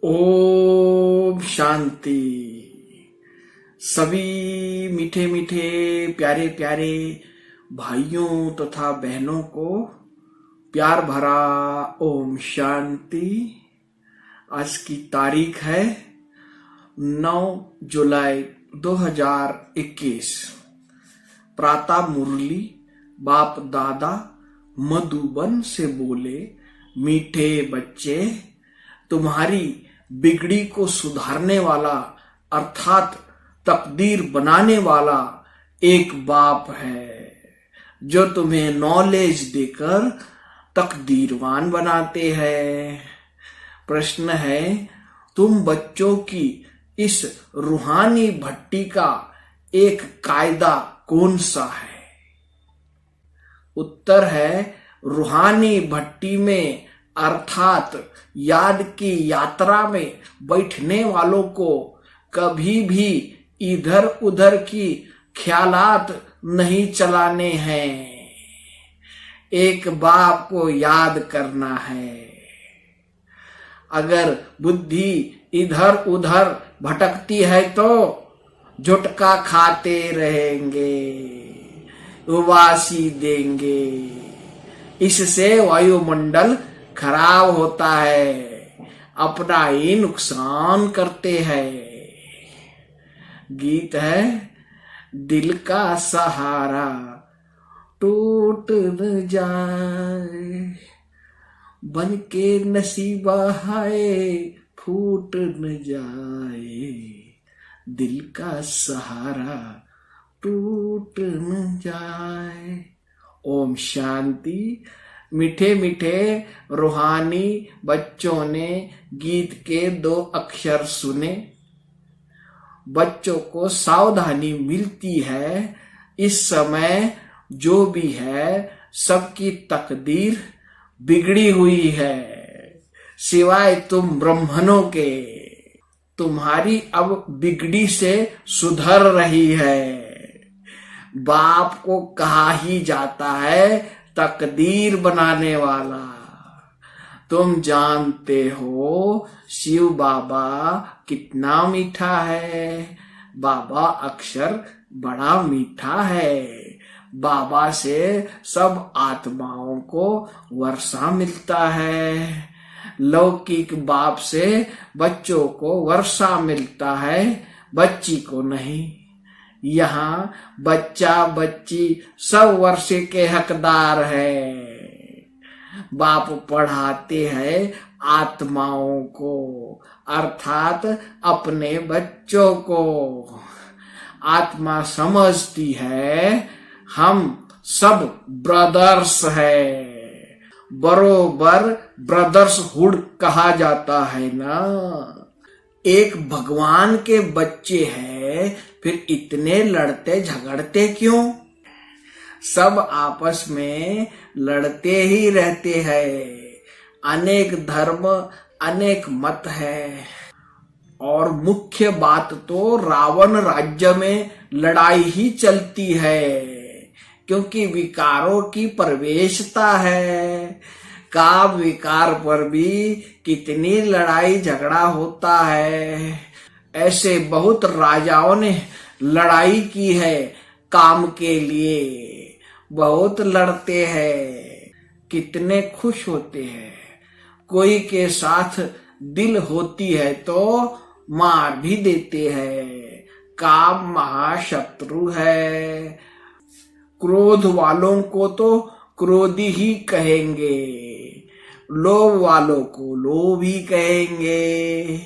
ओम शांति। सभी मीठे मीठे प्यारे प्यारे भाइयों तथा बहनों को प्यार भरा ओम शांति। आज की तारीख है 9 जुलाई 2021। प्रातः मुरली बाप दादा मधुबन से बोले, मीठे बच्चे, तुम्हारी बिगड़ी को सुधारने वाला अर्थात तकदीर बनाने वाला एक बाप है जो तुम्हें नॉलेज देकर तकदीरवान बनाते हैं। प्रश्न है, तुम बच्चों की इस रूहानी भट्टी का एक कायदा कौन सा है? उत्तर है, रूहानी भट्टी में अर्थात याद की यात्रा में बैठने वालों को कभी भी इधर उधर की ख्यालात नहीं चलाने हैं। एक बाप को याद करना है। अगर बुद्धि इधर उधर भटकती है तो झुटका खाते रहेंगे, उबासी देंगे। इससे वायुमंडल खराब होता है, अपना ही नुकसान करते हैं। गीत है, दिल का सहारा टूट न जाए, बन के नसीबा है फूट न जाए, दिल का सहारा टूट न जाए। ओम शांति। मीठे मीठे रूहानी बच्चों ने गीत के 2 अक्षर सुने। बच्चों को सावधानी मिलती है, इस समय जो भी है सबकी तकदीर बिगड़ी हुई है, सिवाय तुम ब्राह्मणों के। तुम्हारी अब बिगड़ी से सुधर रही है। बाप को कहा ही जाता है तकदीर बनाने वाला। तुम जानते हो शिव बाबा कितना मीठा है। बाबा अक्षर बड़ा मीठा है। बाबा से सब आत्माओं को वर्षा मिलता है। लौकिक बाप से बच्चों को वर्षा मिलता है, बच्ची को नहीं। यहाँ बच्चा बच्ची सब वर्षे के हकदार है। बाप पढ़ाते हैं आत्माओं को अर्थात अपने बच्चों को। आत्मा समझती है हम सब ब्रदर्स है, बरोबर ब्रदर्सहुड कहा जाता है ना। एक भगवान के बच्चे हैं, फिर इतने लड़ते झगड़ते क्यों? सब आपस में लड़ते ही रहते हैं। अनेक धर्म अनेक मत है। और मुख्य बात तो रावण राज्य में लड़ाई ही चलती है, क्योंकि विकारों की प्रवेशता है। काम विकार पर भी कितनी लड़ाई झगड़ा होता है। ऐसे बहुत राजाओं ने लड़ाई की है काम के लिए, बहुत लड़ते हैं, कितने खुश होते हैं। कोई के साथ दिल होती है तो मार भी देते हैं। काम महाशत्रु है। क्रोध वालों को तो क्रोधी ही कहेंगे, लोभ वालों को लोभ ही कहेंगे,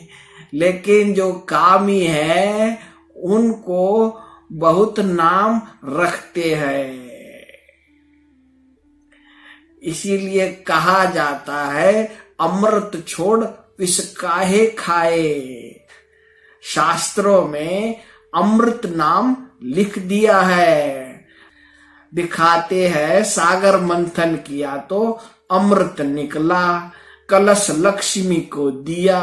लेकिन जो कामी है उनको बहुत नाम रखते हैं। इसीलिए कहा जाता है अमृत छोड़ विष काहे खाए। शास्त्रों में अमृत नाम लिख दिया है। दिखाते हैं सागर मंथन किया तो अमृत निकला, कलश लक्ष्मी को दिया।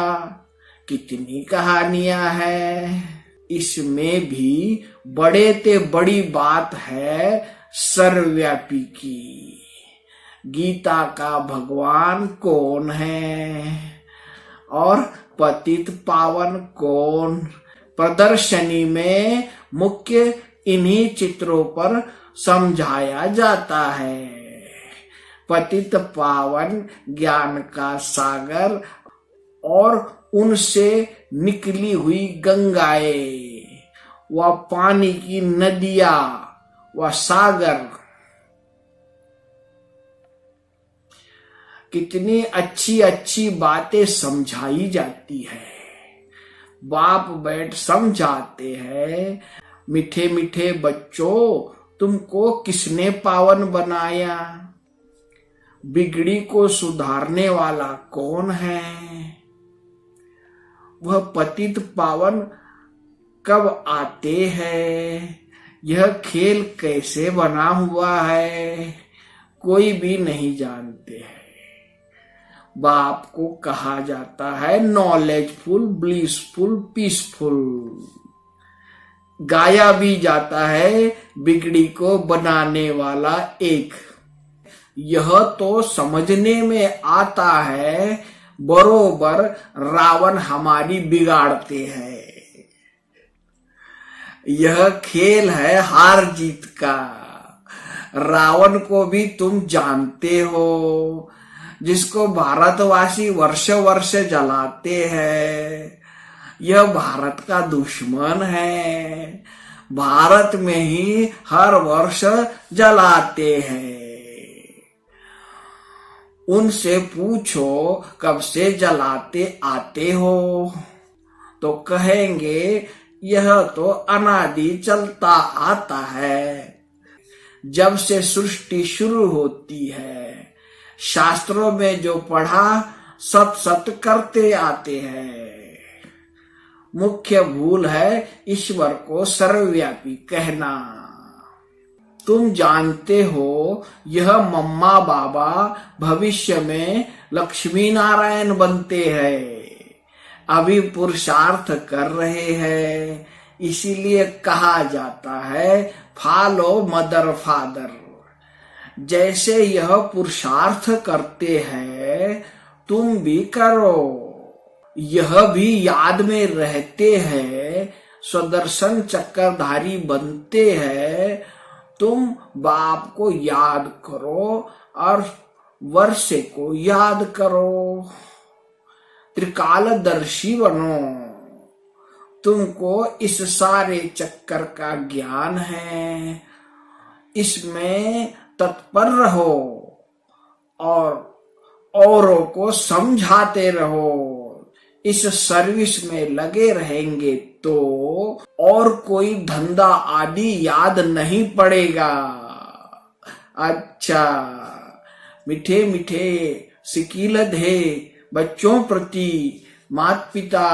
कितनी कहानियां हैं। इसमें भी बड़े ते बड़ी बात है सर्वव्यापी की। गीता का भगवान कौन है? और पतित पावन कौन। प्रदर्शनी में मुख्य इन्हीं चित्रों पर समझाया जाता है। पतित पावन ज्ञान का सागर और उनसे निकली हुई गंगाएं, व पानी की नदियां व सागर, कितनी अच्छी अच्छी बातें समझाई जाती है। बाप बैठ समझाते हैं, मीठे मीठे बच्चों, तुमको किसने पावन बनाया? बिगड़ी को सुधारने वाला कौन है? वह पतित पावन कब आते हैं? यह खेल कैसे बना हुआ है? कोई भी नहीं जानते हैं। बाप को कहा जाता है नॉलेजफुल, ब्लिसफुल, पीसफुल। गाया भी जाता है बिगड़ी को बनाने वाला एक। यह तो समझने में आता है बरोबर रावण हमारी बिगाड़ते हैं। यह खेल है हार जीत का। रावण को भी तुम जानते हो, जिसको भारतवासी वर्ष वर्ष जलाते हैं। यह भारत का दुश्मन है। भारत में ही हर वर्ष जलाते हैं। उनसे पूछो कब से जलाते आते हो, तो कहेंगे यह तो अनादि चलता आता है। जब से सृष्टि शुरू होती है, शास्त्रों में जो पढ़ा सत सत करते आते हैं। मुख्य भूल है ईश्वर को सर्वव्यापी कहना। तुम जानते हो यह मम्मा बाबा भविष्य में लक्ष्मी नारायण बनते हैं। अभी पुरुषार्थ कर रहे हैं, इसीलिए कहा जाता है फॉलो मदर फादर। जैसे यह पुरुषार्थ करते हैं, तुम भी करो। यह भी याद में रहते हैं, स्वदर्शन चक्रधारी बनते हैं। तुम बाप को याद करो और वर्षे को याद करो। त्रिकालदर्शी बनो। तुमको इस सारे चक्कर का ज्ञान है, इसमें तत्पर रहो और औरों को समझाते रहो। इस सर्विस में लगे रहेंगे तो और कोई धंधा आदि याद नहीं पड़ेगा। अच्छा, मीठे मीठे सिकीलधे बच्चों प्रति माता पिता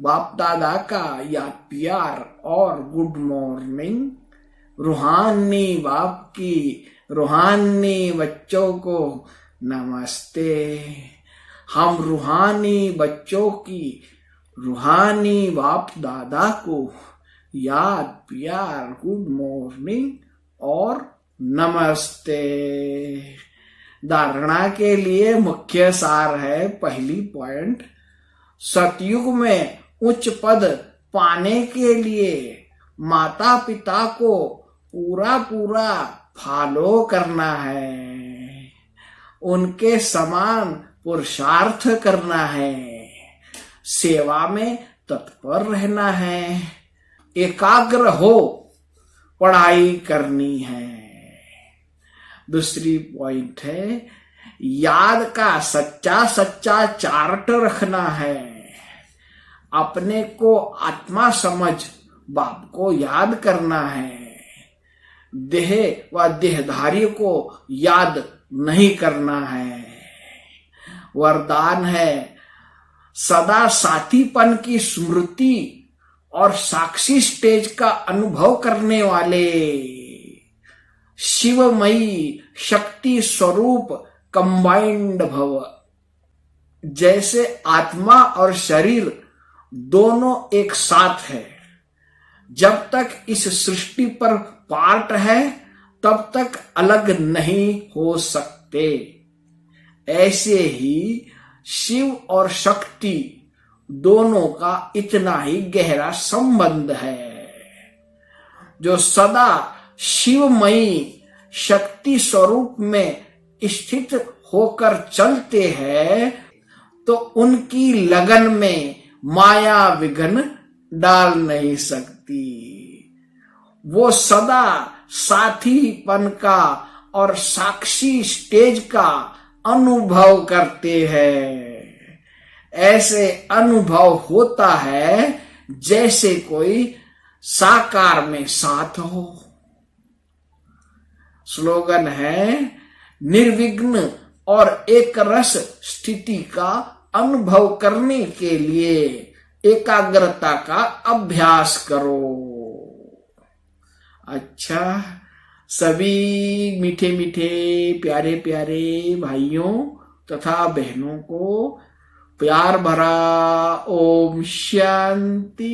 बाप दादा का याद प्यार और गुड मॉर्निंग। रूहानी बाप की रूहानी बच्चों को नमस्ते। हम रूहानी बच्चों की रूहानी बाप दादा को याद प्यार गुड मॉर्निंग और नमस्ते। धारणा के लिए मुख्य सार है, पहली पॉइंट, सतयुग में उच्च पद पाने के लिए माता पिता को पूरा पूरा फॉलो करना है। उनके समान पुरुषार्थ करना है। सेवा में तत्पर रहना है। एकाग्र हो पढ़ाई करनी है। दूसरी पॉइंट है, याद का सच्चा सच्चा चार्ट रखना है। अपने को आत्मा समझ बाप को याद करना है। देह व देहधारी को याद नहीं करना है। वरदान है सदा साथीपन की स्मृति और साक्षी स्टेज का अनुभव करने वाले शिवमयी शक्ति स्वरूप कंबाइंड भव। जैसे आत्मा और शरीर दोनों एक साथ है, जब तक इस सृष्टि पर पार्ट है तब तक अलग नहीं हो सकते। ऐसे ही शिव और शक्ति दोनों का इतना ही गहरा संबंध है। जो सदा शिवमयी शक्ति स्वरूप में स्थित होकर चलते हैं तो उनकी लगन में माया विघ्न डाल नहीं सकती। वो सदा साथीपन का और साक्षी स्टेज का अनुभव करते हैं। ऐसे अनुभव होता है जैसे कोई साकार में साथ हो। स्लोगन है, निर्विघ्न और एक रस स्थिति का अनुभव करने के लिए एकाग्रता का अभ्यास करो। अच्छा, सभी मीठे मीठे प्यारे प्यारे भाइयों तथा बहनों को प्यार भरा ओम शांति।